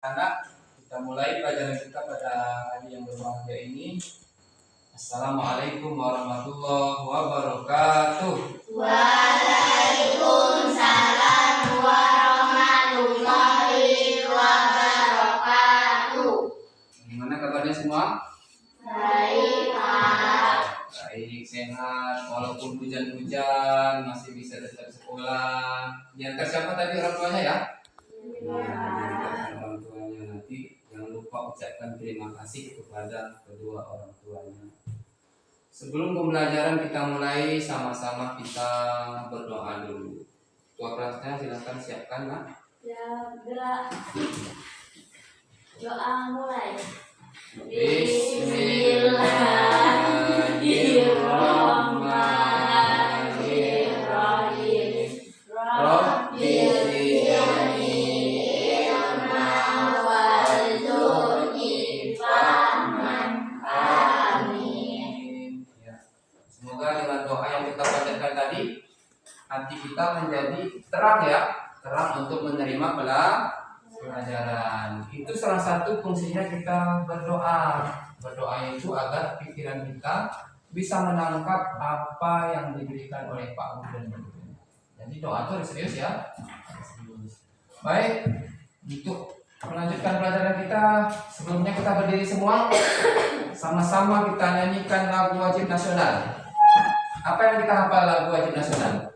Anak, kita mulai pelajaran kita pada hari yang berbahagia ini. Assalamualaikum warahmatullahi wabarakatuh. Waalaikumsalam warahmatullahi wabarakatuh. Gimana kabarnya semua? Baik, Pak. Baik, sehat. Walaupun hujan-hujan masih bisa tetap sekolah. Diantar siapa tadi orang tuanya ya? Orang tuanya nanti jangan lupa ucapkan terima kasih kepada kedua orang tuanya. Sebelum pembelajaran kita mulai, sama-sama kita berdoa dulu. Tua kelasnya silahkan siapkan, Nak. Ya, gerak. Doa mulai. Bismillahirrahmanirrahim. Rabbi zidni ilman warzuqni fahman. Amin. Ya. Semoga dengan doa yang kita bacakan tadi, hati kita menjadi terang ya, terang untuk menerima pelajaran. Itu salah satu fungsinya kita berdoa. Berdoa itu agar pikiran kita bisa menangkap apa yang diberikan oleh Pak Guru dan Ibu. Jadi doa itu harus serius ya. Baik, untuk melanjutkan pelajaran kita, sebelumnya kita berdiri semua, sama-sama kita nyanyikan lagu wajib nasional. Apa yang kita hafal lagu wajib nasional?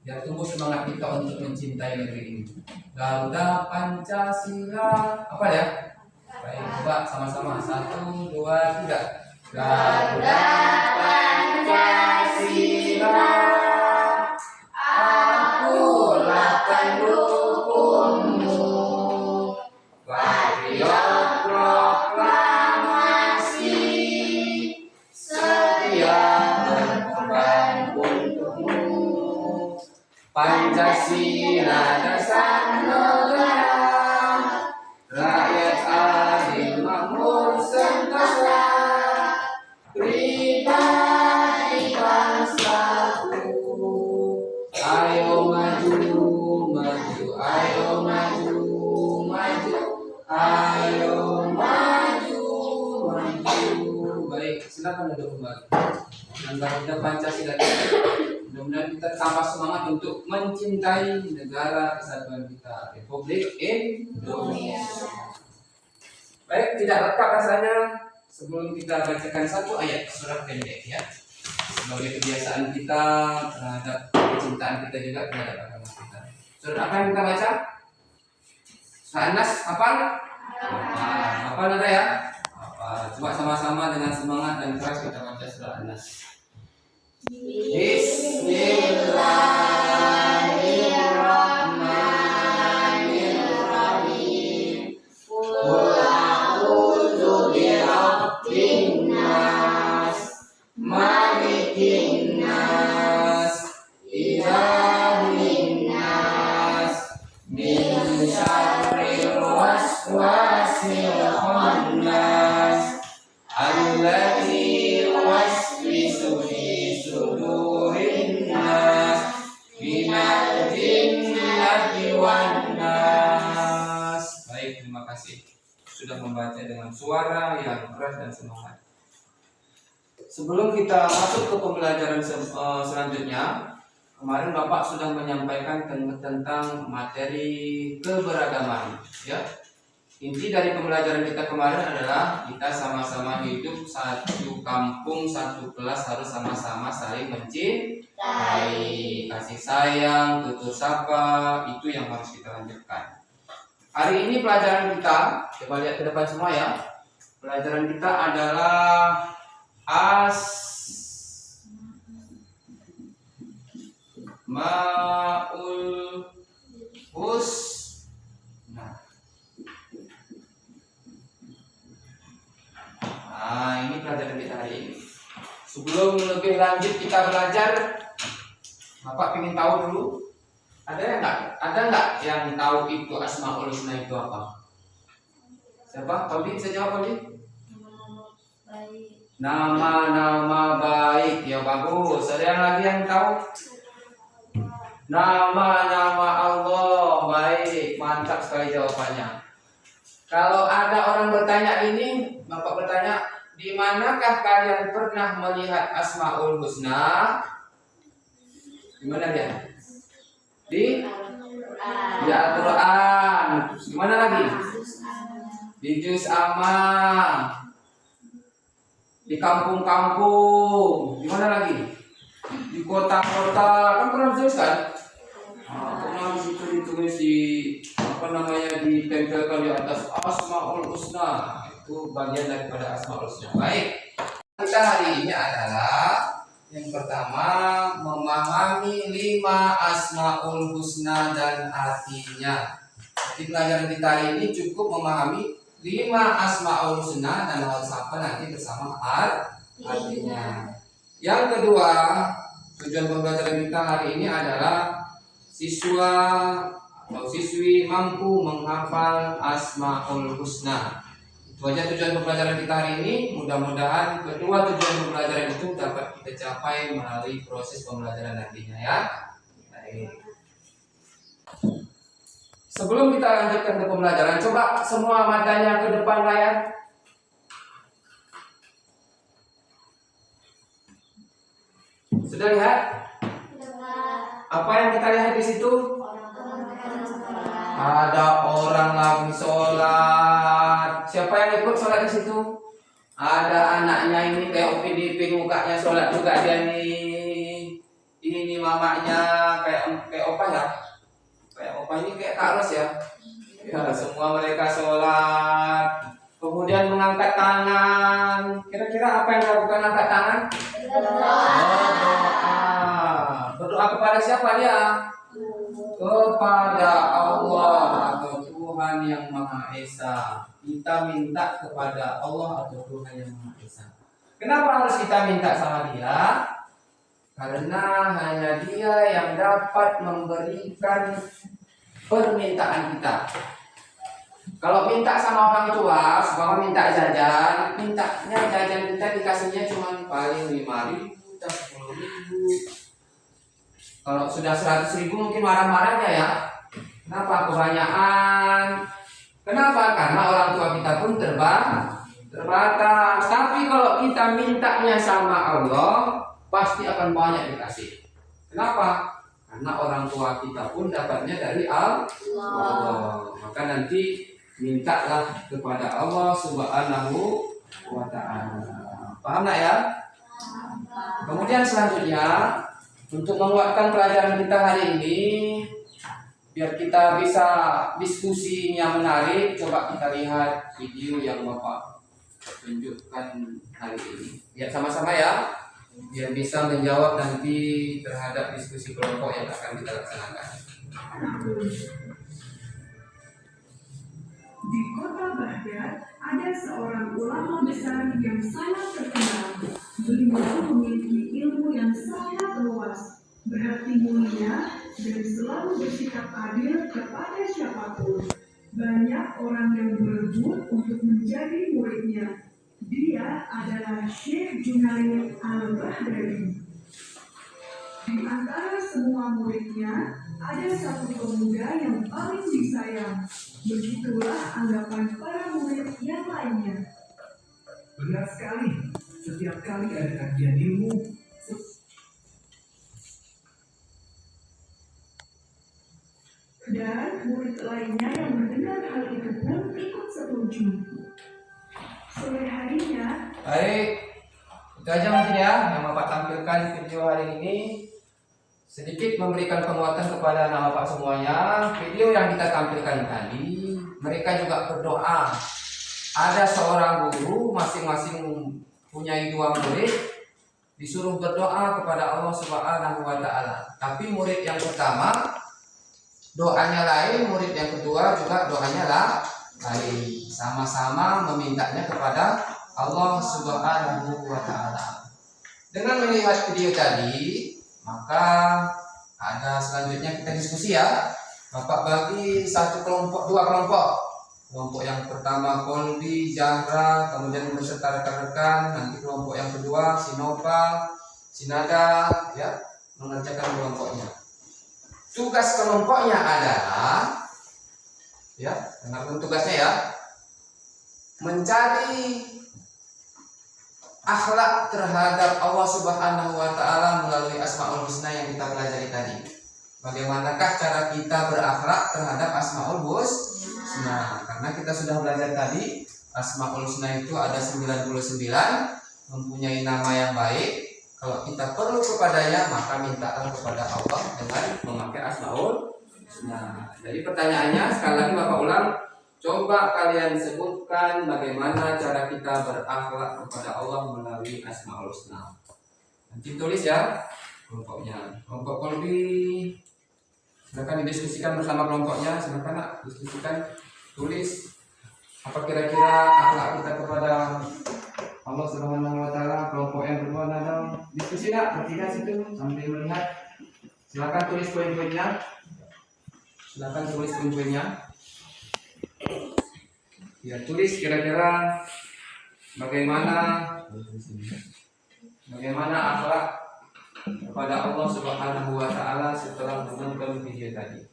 Biar tumbuh semangat kita untuk mencintai negeri ini. Garuda Pancasila. Apa ya? Baik, coba sama-sama. 1, 2, 3. Garuda Pancasila, akulah pendukungmu. Patriot proklamasi, setia berkorban untukmu. Pancasila dasar negara, rakyat adil makmur sentosa, pribadi bangsaku. Ayo maju, maju, ayo maju, maju, ayo maju, maju. Baik, silakan duduk kembali. Dengan kita Pancasila kita, mudah-mudahan kita tambah semangat untuk mencintai negara kesatuan kita, Republik Indonesia. Baik, tidak lengkap rasanya sebelum kita bacakan satu ayat surat pendek ya, sebagai kebiasaan kita terhadap kecintaan kita juga terhadap agama kita. Surat apa yang kita baca? Surat An-Nas, hafal? Hafal ada ya? Hafal. Coba sama-sama dengan semangat dan keras kita baca surat An-Nas. Bismillahirrahmanirrahim. Qul a'udzu birabbin nas, malikin nas, ilahin nas, min syarril waswasil khannas, alladzi yuwaswisu fi sudurin nas, minal jinnati wan nas. Baik, terima kasih sudah membaca dengan suara yang keras dan semangat. Sebelum kita masuk ke pembelajaran selanjutnya, kemarin Bapak sudah menyampaikan tentang materi keberagaman ya. Inti dari pembelajaran kita kemarin adalah kita sama-sama hidup satu kampung, satu kelas, harus sama-sama saling mencintai, kasih sayang, tutur sapa, itu yang harus kita lanjutkan. Hari ini pelajaran kita, coba lihat ke depan semua ya. Pelajaran kita adalah Asmaul Husna. Nah, ini pelajaran kita hari ini. Sebelum lebih lanjut kita belajar, Bapak ingin tahu dulu, ada nggak yang tahu itu Asmaul Husna itu apa? Siapa? Pauli, saya jawab Pauli. Nama-nama baik, ya bagus. Ada yang lagi yang tahu? Nama-nama Allah, baik, mantap sekali jawabannya. Kalau ada orang bertanya ini, Bapak bertanya, di manakah kalian pernah melihat Asmaul Husna? Di mana dia? Di Al-Quran. Di mana lagi? Di juz amma. Di kampung-kampung. Di mana lagi? Di kota-kota. Kan pernah tulis kan? Pernah situ ditulis di ditempelkan di atas Asmaul Husna. Itu bagian daripada Asmaul Husna. Baik. Kita hari ini adalah yang pertama memahami 5 Asmaul Husna dan artinya. Di pelajaran kita hari ini cukup memahami 5 Asmaul Husna dan harus apa nanti bersama artinya. Yang kedua, tujuan pembelajaran kita hari ini adalah siswa atau siswi mampu menghafal Asmaul Husna. Itu aja tujuan pembelajaran kita hari ini. Mudah-mudahan kedua tujuan pembelajaran itu dapat kita capai melalui proses pembelajaran nantinya ya. Baik. Sebelum kita lanjutkan ke pembelajaran, coba semua matanya ke depan layar. Sudah lihat? Apa yang kita lihat di situ? Ada orang lagi sholat. Siapa yang ikut sholat di situ? Ada anaknya ini kayak upin-ipin mukanya sholat juga dia nih. Ini mamanya kayak opa ya. Kayak opa ini kayak Kak Ros ya. Ya semua mereka sholat. Kemudian mengangkat tangan. Kira-kira apa yang dilakukan angkat tangan? Berdoa kepada siapa dia? Kepada Allah atau Tuhan yang Maha Esa. Kita minta kepada Allah atau Tuhan yang Maha Esa. Kenapa harus kita minta sama dia? Karena hanya dia yang dapat memberikan permintaan kita. Kalau minta sama orang tua, supaya minta jajan, mintanya jajan kita dikasihnya cuma paling 5.000 atau 10.000. Kalau sudah 100.000 mungkin marah-marahnya ya. Kenapa kebanyakan? Kenapa? Karena orang tua kita pun terbatas. Tapi kalau kita mintanya sama Allah, pasti akan banyak dikasih. Kenapa? Karena orang tua kita pun dapatnya dari Allah. Maka nanti mintalah kepada Allah Subhanahu wa Ta'ala. Paham nggak ya? Kemudian selanjutnya, untuk menguatkan pelajaran kita hari ini, biar kita bisa diskusinya menarik, coba kita lihat video yang Bapak tunjukkan hari ini. Lihat sama-sama ya, biar bisa menjawab nanti terhadap diskusi kelompok yang akan kita laksanakan. Di kota Baghdad ada seorang ulama besar yang sangat terkenal. Beliau memiliki ilmu yang sangat luas, berhati mulia, dan selalu bersikap adil kepada siapapun. Banyak orang yang berebut untuk menjadi muridnya. Dia adalah Syekh Junaid Al-Baghdadi. Di antara semua muridnya, ada satu pemuda yang paling disayang. Begitulah anggapan para murid yang lainnya. Benar sekali, setiap kali ada kajian ilmu, dan murid lainnya yang mendengar hal itu pun ikut setuju. Sore harinya, Baik, itu aja mungkin ya yang Bapak tampilkan di video hari ini. Sedikit memberikan penguatan kepada anak Bapak semuanya. Video yang kita tampilkan tadi, mereka juga berdoa. Ada seorang guru, masing-masing punya 2 murid, disuruh berdoa kepada Allah Subhanahu wa Ta'ala. Tapi murid yang pertama doanya lain, murid yang kedua juga doanya lain. Sama-sama memintanya kepada Allah Subhanahu wa Ta'ala. Dengan melihat video tadi, maka ada selanjutnya kita diskusi ya. Bapak bagi 2 kelompok. Kelompok yang pertama Kolbi, Zahra, kemudian beserta rekan-rekan. Nanti kelompok yang kedua Sinova, Sinada, ya, mengerjakan kelompoknya. Tugas kelompoknya adalah, ya, dengarkan tugasnya ya. mencari akhlak terhadap Allah Subhanahu wa taala melalui Asmaul Husna yang kita pelajari tadi. Bagaimanakah cara kita berakhlak terhadap Asmaul Husna? Karena kita sudah belajar tadi, Asmaul Husna itu ada 99, mempunyai nama yang baik. Kalau kita perlu kepadanya, maka mintalah kepada Allah dengan memakai Asmaul Husna. Jadi pertanyaannya sekali lagi Bapak ulang, coba kalian sebutkan bagaimana cara kita berakhlak kepada Allah melalui Asmaul Husna. Nanti tulis ya kelompoknya. Kelompok Kolbi, silakan didiskusikan bersama kelompoknya. Silakan nak diskusikan, tulis apa kira-kira akhlak kita kepada Allah Subhanahu wa taala. Kelompok yang kedua ada diskusi nak bertiga situ sambil melihat. Silakan tulis poin-poinnya. Silakan tulis poin-poinnya. Ya, tulis kira-kira bagaimana akhlak kepada Allah Subhanahu wa taala setelah menonton video tadi.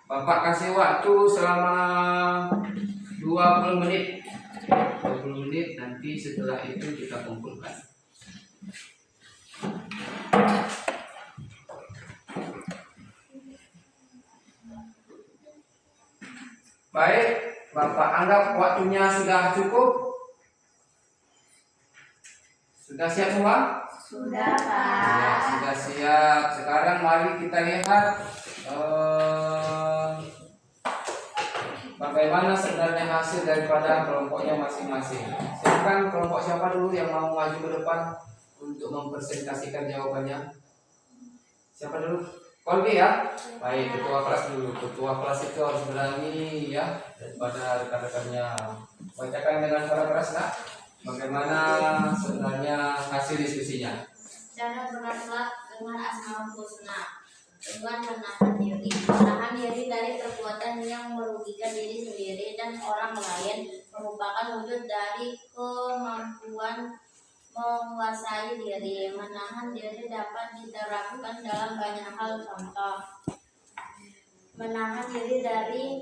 Bapak kasih waktu selama 20 menit. 20 menit, nanti setelah itu kita kumpulkan. Baik, Bapak anggap waktunya sudah cukup? Sudah siap semua? Sudah, Pak. Ya, sudah siap. Sekarang mari kita lihat bagaimana sebenarnya hasil daripada kelompoknya masing-masing. Silakan kelompok siapa dulu yang mau maju ke depan untuk mempresentasikan jawabannya? Siapa dulu? Kolbi ya? Baik, ketua kelas dulu. Ketua kelas itu harus berani ya daripada rekan-rekannya. Bacakan dengan suara keras nak. Bagaimana sebenarnya hasil diskusinya? Cara berakhlak dengan Asmaul Husna dengan menahan diri. Menahan diri dari perbuatan yang merugikan diri sendiri dan orang lain merupakan wujud dari kemampuan menguasai diri. Menahan diri dapat diterapkan dalam banyak hal. Contoh, menahan diri dari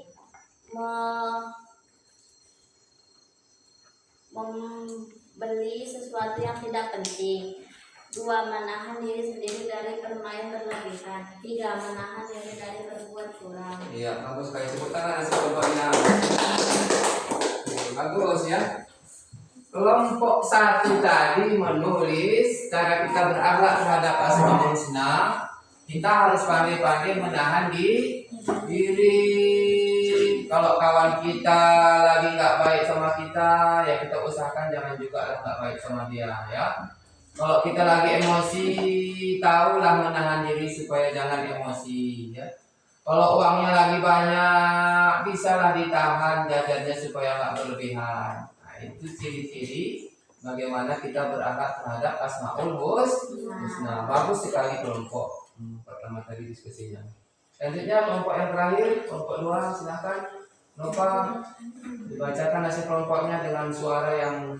membeli sesuatu yang tidak penting. 2. Menahan diri sendiri dari bermain berlebihan. 3. Menahan diri dari berbuat curang. Iya, bagus sekali. Tepuk tangan hasil kelompoknya. Bagus ya. Kelompok 1 tadi menulis cara kita berakhlak terhadap Asmaul Husna. Kita harus pandai-pandai menahan diri. Kalau kawan kita lagi nggak baik sama kita, ya kita usahakan jangan juga nggak baik sama dia ya. Kalau kita lagi emosi, tahulah menahan diri supaya jangan emosi ya. Kalau uangnya lagi banyak, bisalah ditahan jajannya supaya nggak berlebihan. Nah, itu ciri-ciri bagaimana kita berakhlak terhadap Asmaul Husna. Bagus sekali kelompok pertama tadi diskusinya. Selanjutnya kelompok yang terakhir, kelompok 2, silakan. Lupa dibacakan hasil kelompoknya dengan suara yang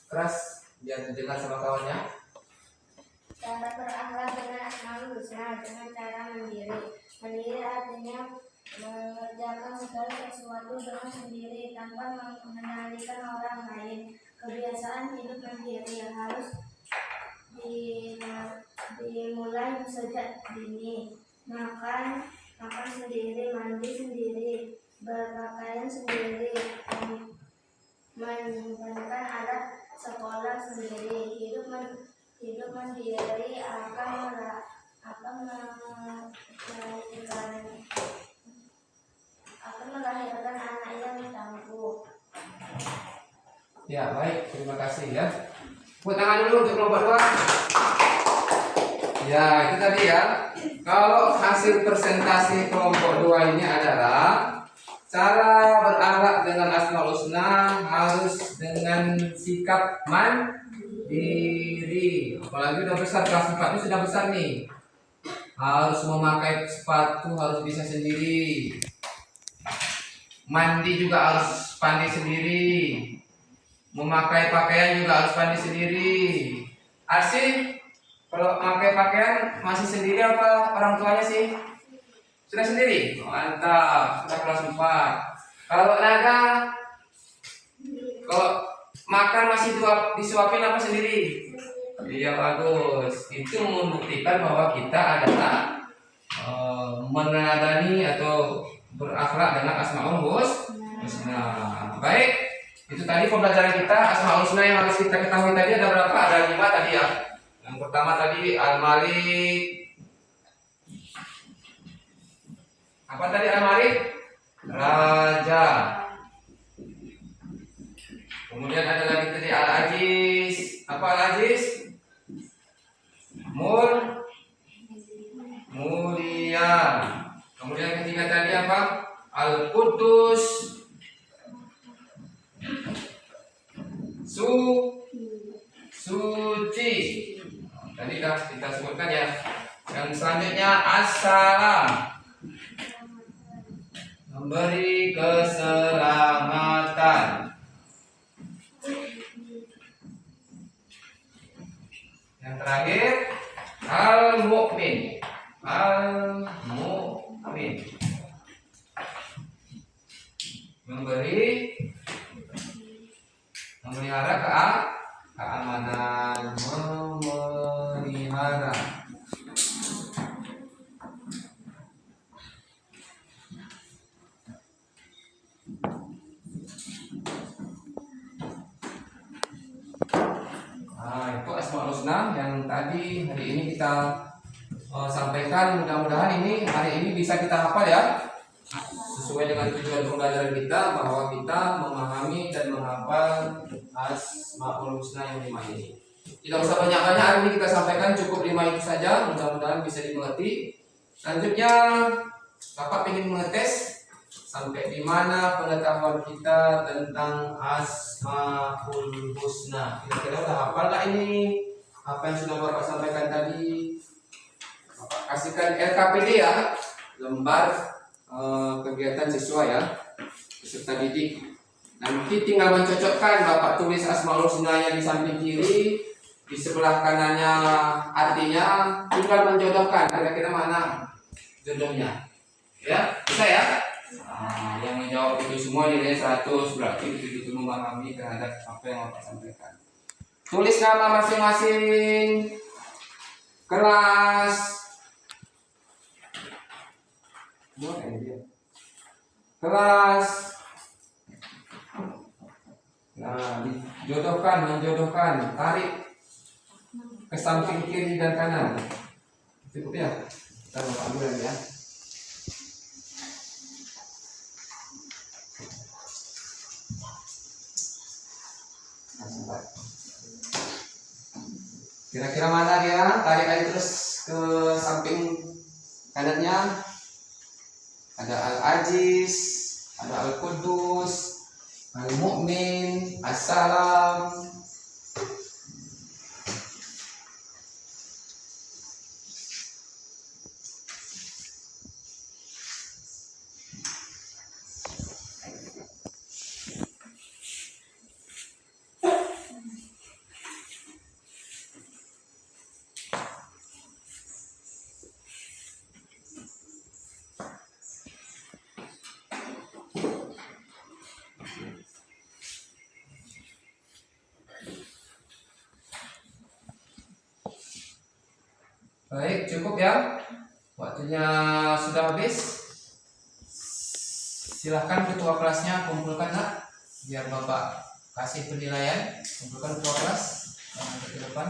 keras biar didengar sama kawannya. Cara berakhlak dengan Asmaul Husna dengan cara mandiri. Mandiri artinya mengerjakan segala sesuatu dengan sendiri tanpa mengendalikan orang lain. Kebiasaan hidup mandiri yang harus dimulai sejak dini. Makan sendiri, mandi sendiri, berpakaian sendiri, menyiapkan alat sekolah sendiri. Hidup mandiri akan melahirkan anak yang tangguh. Ya, baik, terima kasih ya. Tepuk tangan dulu untuk kelompok 2. Ya, itu tadi ya. Kalau hasil presentasi kelompok 2 ini adalah cara berakhlak dengan Asmaul Husna harus dengan sikap mandiri. Apalagi udah besar, kelas 4 ini sudah besar nih. Harus memakai sepatu harus bisa sendiri. Mandi juga harus pandai sendiri. Memakai pakaian juga harus pandai sendiri. Asik. Kalau pakai pakaian masih sendiri apa orang tuanya sih? Sudah sendiri? Mantap, sudah kelas 4. Kalau Naga makan masih disuapin apa sendiri? Iya bagus. Itu membuktikan bahwa kita adalah meneladani atau berakhlak dengan Asmaul Husna. Baik, itu tadi pembelajaran kita Asmaul Husna yang harus kita ketahui tadi ada berapa? Ada 5 tadi ya. Yang pertama tadi Al-Malik. Apa tadi Al-Malik? Raja. Kemudian ada lagi tadi Al-Aziz. Apa Al-Aziz? Mulia. Kemudian ketiga tadi apa? Al-Qudus. Suci. Tadi dah kita sebutkan ya. Yang selanjutnya As-Salam. Memberi keselamatan. Yang terakhir Al-Mu'min. Memelihara keamanan, memelihara. Itu Asmaul Husna yang tadi hari ini kita sampaikan. Mudah-mudahan ini hari ini bisa kita hafal ya, sesuai dengan tujuan pembelajaran kita, bahwa kita memahami dan menghafal Asmaul Husna yang 5 ini. Tidak usah banyak-banyak, hari ini kita sampaikan cukup 5 itu saja. Mudah-mudahan bisa dimengerti. Selanjutnya Bapak ingin mengetes sampai di mana pengetahuan kita tentang Asmaul Husna. Kira-kira udah hafal nggak ini apa yang sudah Bapak sampaikan tadi? Bapak kasihkan LKPD ya, lembar kegiatan siswa ya, peserta didik. Nanti tinggal mencocokkan, Bapak tulis Asmaul Husna-nya di samping kiri, di sebelah kanannya artinya, tinggal menjodohkan kira-kira mana jodohnya. Ya, bisa ya? Nah, yang menjawab itu semua nilainya 100, berarti betul-betul memahami terhadap apa yang Bapak sampaikan. Tulis nama masing-masing kelas. Kelas. Nah, menjodohkan, tarik ke samping kiri dan kanan. Cukup ya? Kita Bapak dulu ya. Kira-kira mana dia? Tarik aja terus ke samping kanannya. Ada Al-Aziz, ada Al-Qudus, Al-Mu'min, As-Salam. Baik, cukup ya. Waktunya sudah habis. Silahkan ketua kelasnya kumpulkan nak, biar Bapak kasih penilaian. Kumpulkan ketua kelas yang ke depan.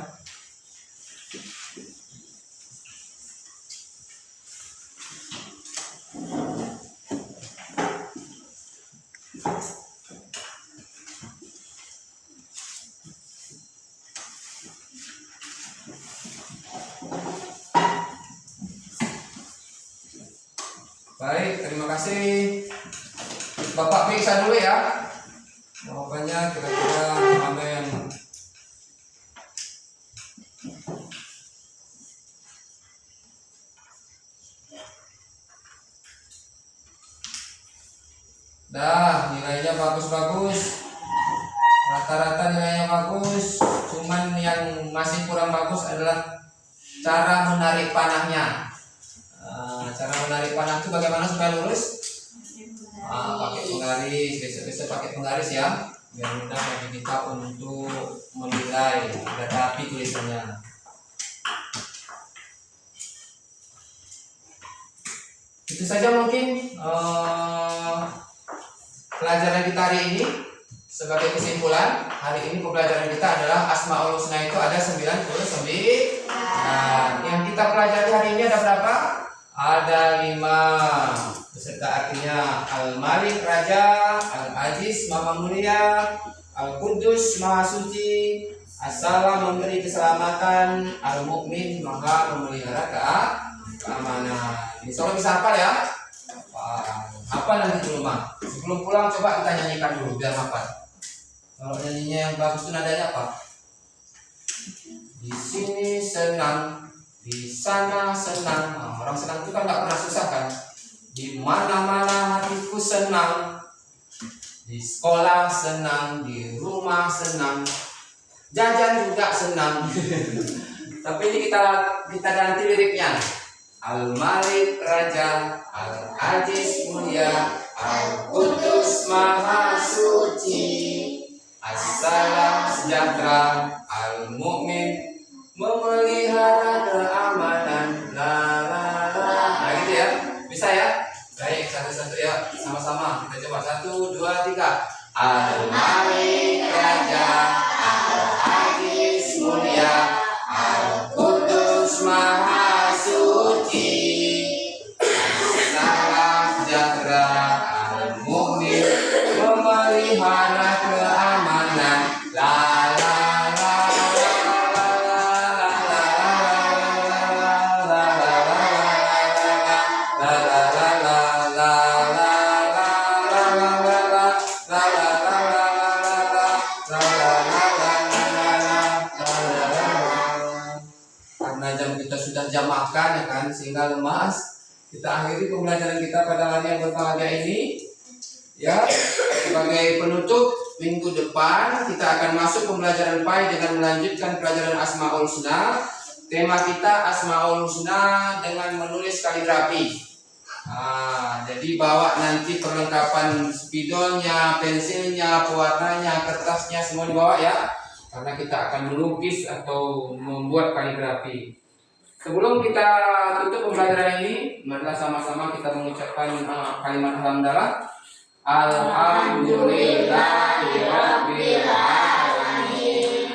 Baik, terima kasih. Bapak periksa dulu ya jawabannya, kira-kira mana yang nilainya bagus-bagus, rata-rata nilainya bagus. Cuman yang masih kurang bagus adalah cara menarik panahnya. Cara menarik panah itu bagaimana supaya lurus? Pakai penggaris, besok pakai penggaris ya. biar mudah bagi kita untuk menilai. Ada rapi tulisannya. Itu saja mungkin pelajaran kita hari ini. Sebagai kesimpulan, hari ini pembelajaran kita adalah Asmaul Husna itu ada 99. Nah, yang kita pelajari hari ini ada berapa? Ada 5 beserta artinya Al-Malik Raja, Al-Aziz Maha Mulia, Al-Qudus Maha Suci, As-Salam memberi keselamatan, Al-Mu'min Maha memelihara keamanan. Insya Allah bisa hafal ya. Apa nanti di rumah? Sebelum pulang coba kita nyanyikan dulu biar hafal. Kalau nyanyinya yang bagus itu nadanya apa? Di sini senang, di sana senang. Nah, orang senang itu kan nggak pernah susah kan? Di mana-mana hatiku senang. Di sekolah senang, di rumah senang, jajan juga senang. Tapi ini kita ganti liriknya. Al-Malik Raja, Al-Aziz Mulia, Al-Qudus Maha Suci, As-Salam sejahtera, Al-Mu'min memelihara keamanan. La la la. Nah gitu ya, bisa ya. Baik, satu-satu ya, sama-sama kita coba 1, 2, 3. Al-Malik Raja, Al-Aziz Mulia, Al-Qudus Maha Suci, As-Salam sejahtera, Al-Mu'min memelihara keamanan. La la la la la la karena jam kita sudah jam makan ya kan, sehingga lemas. Kita akhiri pembelajaran kita pada hari yang berbahagia ini. Ya, sebagai penutup, minggu depan kita akan masuk pembelajaran PAI dengan melanjutkan pelajaran Asmaul Husna. Tema kita Asmaul Husna dengan menulis kaligrafi. Jadi bawa nanti perlengkapan spidolnya, pensilnya, pewarnanya, kertasnya semua dibawa ya. Karena kita akan melukis atau membuat kaligrafi. Sebelum kita tutup pembelajaran ini, marilah sama-sama kita mengucapkan kalimat alhamdulillah. Alhamdulillahirabbil alamin.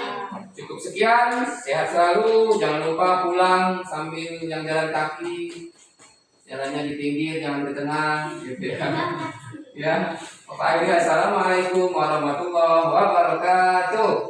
Cukup sekian, sehat selalu, jangan lupa pulang sambil yang jalan kaki, jalannya di pinggir, jangan di tengah, gitu ya. Ya, Bapak Ibu, assalamualaikum warahmatullahi wabarakatuh.